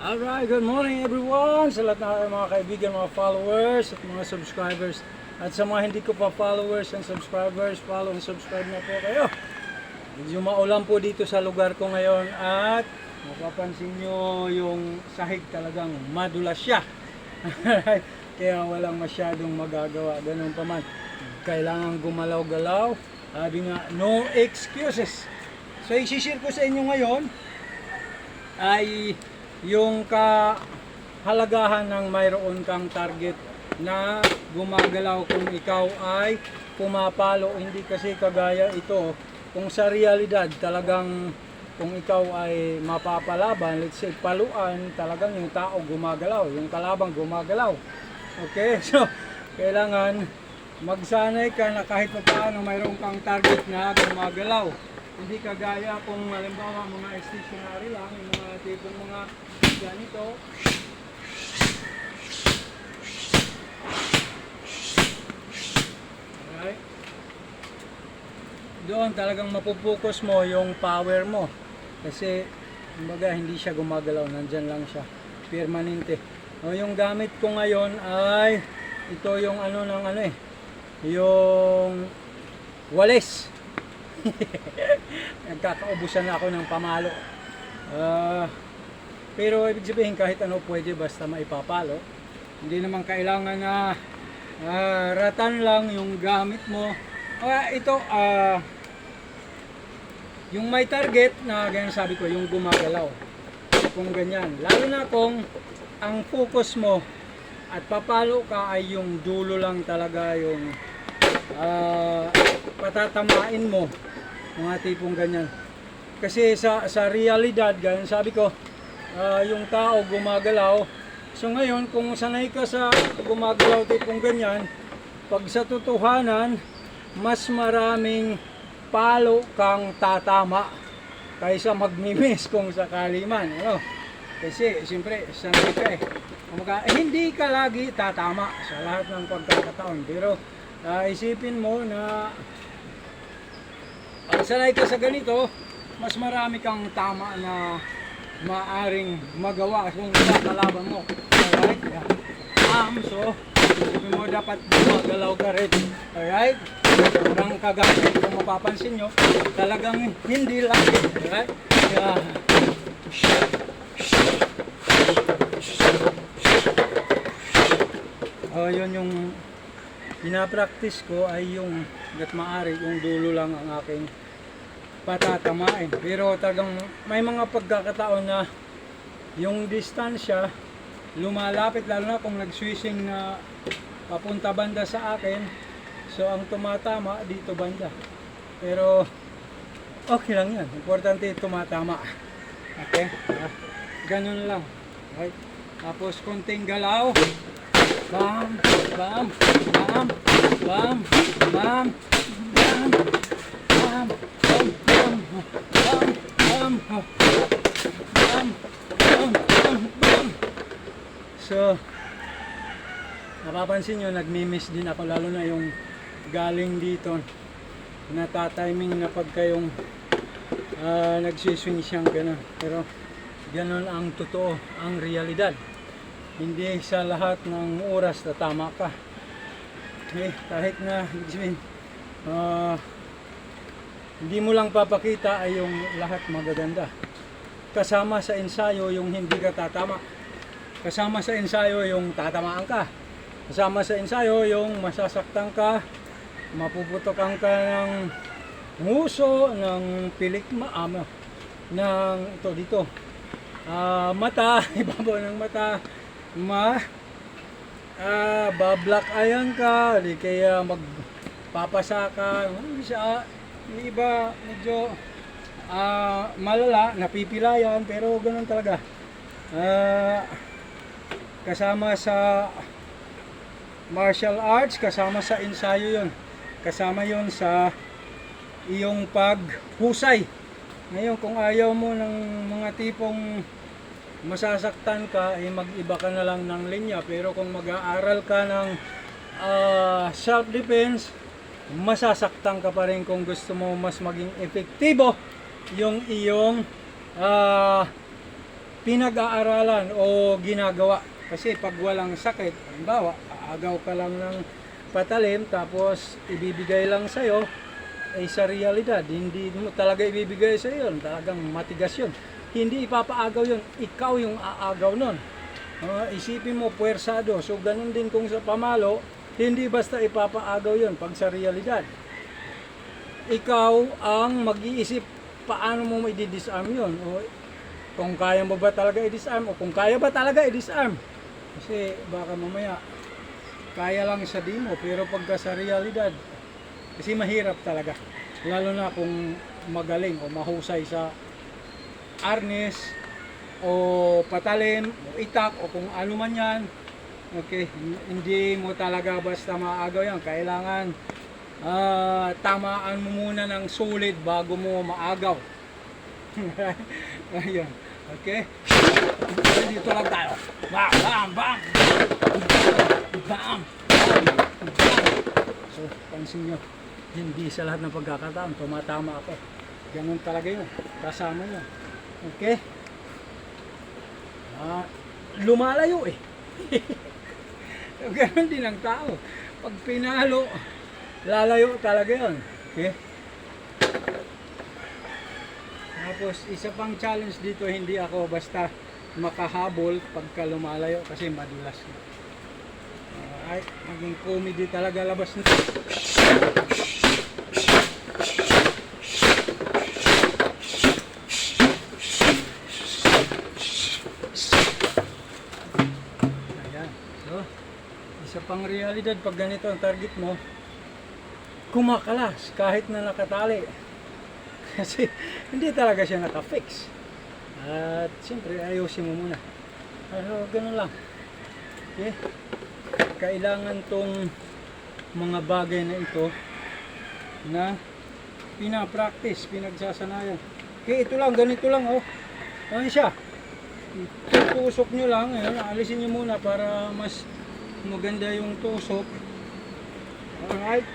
Alright, good morning everyone! Sa lahat ng aking mga kaibigan, mga followers at mga subscribers. At sa mga hindi ko pa followers and subscribers, follow and subscribe na po kayo. Medyo maulan po dito sa lugar ko ngayon at mapapansin nyo yung sahig talagang madulas siya. Kaya walang masyadong magagawa, ganun pa man. Kailangan gumalaw-galaw. Sabi nga, no excuses. So isishare ko sa inyo ngayon ay yung kahalagahan ng mayroon kang target na gumagalaw kung ikaw ay pumapalo. Hindi kasi kagaya ito kung sa realidad talagang kung ikaw ay mapapalaban, let's say paluan, talagang yung tao gumagalaw, yung kalabang gumagalaw. Okay, so kailangan magsanay ka na kahit pa paano mayroon kang target na gumagalaw. Hindi kagaya kung halimbawa mga stationary lang, yung mga tipong mga ganito. Alright. Doon talagang mapupokus mo yung power mo. Kasi kumbaga hindi siya gumagalaw, nandyan lang siya. Permanente. O, yung gamit ko ngayon ay ito yung ano ng ano yung walis. Nagkakaubusan na ako ng pamalo. Pero ibig sabihin kahit ano pwede basta maipapalo. Hindi naman kailangan na ratan lang yung gamit mo. Ito yung may target na ganyan sabi ko, yung gumagalaw. Kung ganyan. Lalo na kung ang focus mo at papalo ka ay yung dulo lang talaga, yung patatamain mo, mga tipong ganyan. Kasi sa realidad, ganyan sabi ko, yung tao gumagalaw. So ngayon, kung sanay ka sa gumagalaw tipong ganyan, pag sa totohanan, mas maraming palo kang tatama kaysa magmi-miss kung sakali man. Ano? Kasi siyempre, sanay ka hindi ka lagi tatama sa lahat ng pagkakataon. Pero isipin mo na pag sanay ka sa ganito, mas marami kang tama na maaring magawa kung kakalaban mo. Alright? So, isipin mo dapat gumagalaw ka rin. Alright? Parang kagaya kung mapapansin nyo, talagang hindi lagi. Alright? Yun yung pinapractice ko ay yung gat maari, yung dulo lang ang aking patatamain. Pero talagang may mga pagkakataon na yung distansya lumalapit, lalo na kung nag-switching na papunta banda sa akin. So ang tumatama dito banda. Pero okay lang yan. Importante tumatama. Okay? Ganun lang. Right? Tapos konting galaw. Bam, bam, bam, bam, bam, bam, bam, bam, bam, bam, bam, bam, bam. So, napapansin nyo, nagmi-miss din ako, lalo na yung galing dito. Natatiming na pagka yung nagsiswing siyang gano'n. Pero, gano'n ang totoo, ang realidad. Hindi sa lahat ng oras na tama ka. Kahit na hindi mo lang papakita ay yung lahat magaganda. Kasama sa ensayo yung hindi ka tatama. Kasama sa ensayo yung tatamaan ka. Kasama sa ensayo yung masasaktan ka, mapuputokan ka ng nguso, ng pilik ng ito dito. Mata, ibabaw ng mata. Bablock ayan ka, di kaya magpapasa ka. Yung iba medyo malala, napipilayan, pero ganun talaga. Kasama sa martial arts, kasama sa ensayo yun. Kasama yun sa iyong paghusay. Ngayon, kung ayaw mo ng mga tipong masasaktan ka, mag-iba ka na lang ng linya. Pero kung mag-aaral ka ng self-defense, masasaktan ka pa rin kung gusto mo mas maging epektibo yung iyong pinag-aaralan o ginagawa. Kasi pag walang sakit, halimbawa, aagaw ka lang ng patalim tapos ibibigay lang sa'yo, ay sa realidad, hindi mo talaga ibibigay sa yun, talagang matigas yun. Hindi ipapaagaw yun, ikaw yung aagaw nun. Isipin mo, puwersado. So, ganun din kung sa pamalo, hindi basta ipapaagaw yun pag sa realidad. Ikaw ang mag-iisip paano mo i-disarm yun. O, kung kaya mo ba talaga i-disarm o kung kaya ba talaga i-disarm. Kasi baka mamaya, kaya lang sa demo, pero pagka sa realidad, kasi mahirap talaga. Lalo na kung magaling o mahusay sa arnes o patalim o itak o kung ano man yan. Okay, hindi mo talaga basta maagaw yan. Kailangan tamaan mo muna ng solid bago mo maagaw. Ayun. Okay? Dito lang tayo. Bam! Bam! Bam! Bam! So, pansin nyo, hindi sa lahat ng pagkakataon tumatama ako. Ganun talaga yun. Kasama yun. Okay? Lumalayo eh. Ganun din ang tao. Pag pinalo, lalayo talaga yun. Okay? Tapos, isa pang challenge dito, hindi ako basta makahabol pagka lumalayo kasi madulas na. Alright, maging comedy talaga labas nito. Ayan. So, isa pang realidad pag ganito ang target mo, kumakalas kahit na nakatali. Kasi hindi talaga siya naka-fix. At siyempre ayusin mo muna. Pero ganun lang. Okay? Kailangan tong mga bagay na ito na pinapractice, pinagsasanayan. Okay, ito lang, ganito lang oh. Ano siya? Tutusok nyo lang, alisin nyo muna para mas maganda yung tusok. Alright.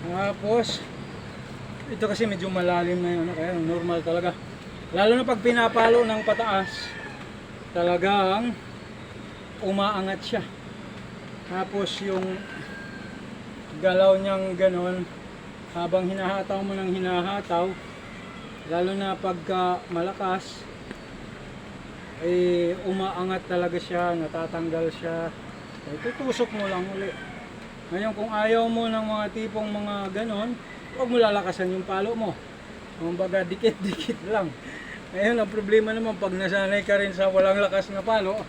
Tapos ito kasi medyo malalim na yun, kaya normal talaga. Lalo na pag pinapalo ng pataas, talagang umaangat siya. Tapos yung galaw niyang ganon, habang hinahataw mo ng hinahataw, lalo na pagka malakas, eh umaangat talaga siya, natatanggal siya. Eh, tutusok mo lang uli. Ngayon kung ayaw mo ng mga tipong mga ganon, huwag mo lalakasan yung palo mo. Kumbaga dikit-dikit lang. Ngayon ang problema naman pag nasanay ka rin sa walang lakas na palo,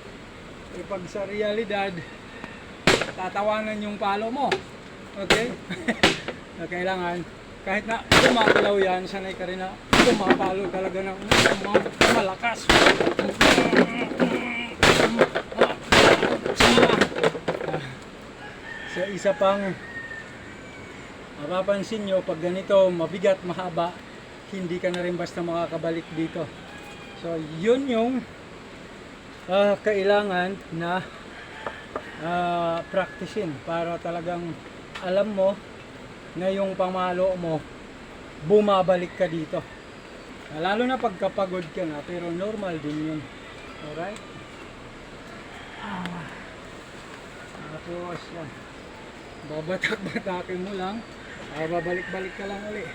eh pag sa realidad, tatawanan yung palo mo. Okay? Na kailangan, kahit na kumapalaw yan, sanay ka rin na kumapalo talaga ng malakas. So isa pang mapapansin nyo, pag ganito mabigat, mahaba, hindi ka na rin basta makakabalik dito. So yun yung kailangan na practicein para talagang alam mo na yung pamalo mo bumabalik ka dito. Lalo na pagkapagod ka na, pero normal din yun. Alright? Tapos yan, babatak-batakin mo lang, babalik-balik ka lang ulit.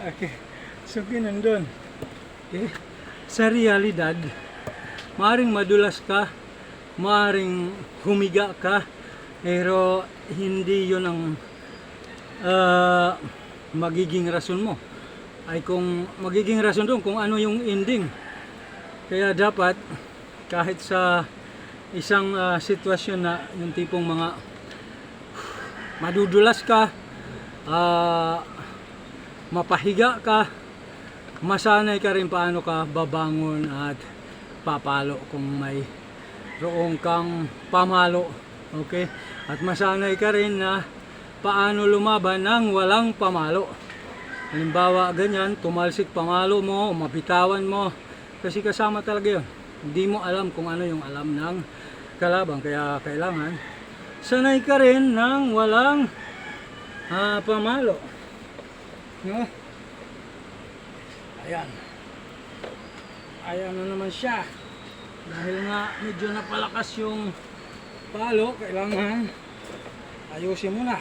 Okay, so ganun. Okay, sa realidad, maaring madulas ka, maaring humiga ka, pero hindi yun ang magiging rason mo. Ay kung magiging rason doon kung ano yung ending. Kaya dapat kahit sa isang sitwasyon na yung tipong mga madudulas ka, mapahiga ka, masanay ka rin paano ka babangon at papalo kung may roong kang pamalo. Okay? At masanay ka rin na paano lumaban ng walang pamalo. Halimbawa, ganyan, tumalsik pamalo mo, mabitawan mo. Kasi kasama talaga yun. Hindi mo alam kung ano yung alam ng kalaban. Kaya kailangan sanay ka rin ng walang pamalo. No? Ayan. Ayan na naman siya. Dahil nga medyo napalakas yung palo, kailangan ayusin mo na.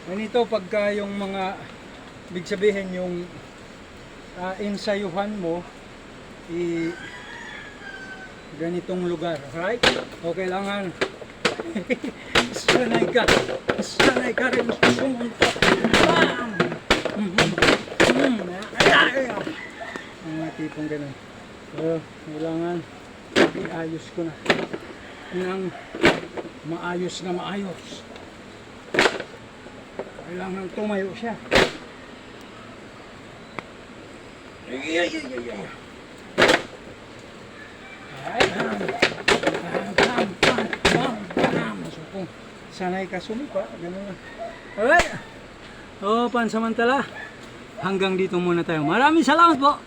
Ganito pagka yung mga ibig sabihin yung ensayuhan mo ganitong lugar, right? O kailangan sanay ka rin sumunta. Bam! Mga tipong ganun. So, kailangan iayos ko na ng maayos na maayos. Kailangan tumayo siya. So, kung sanay ka sumipa, ganun na. Alright. O, pansamantala, hanggang dito muna tayo. Maraming salamat po.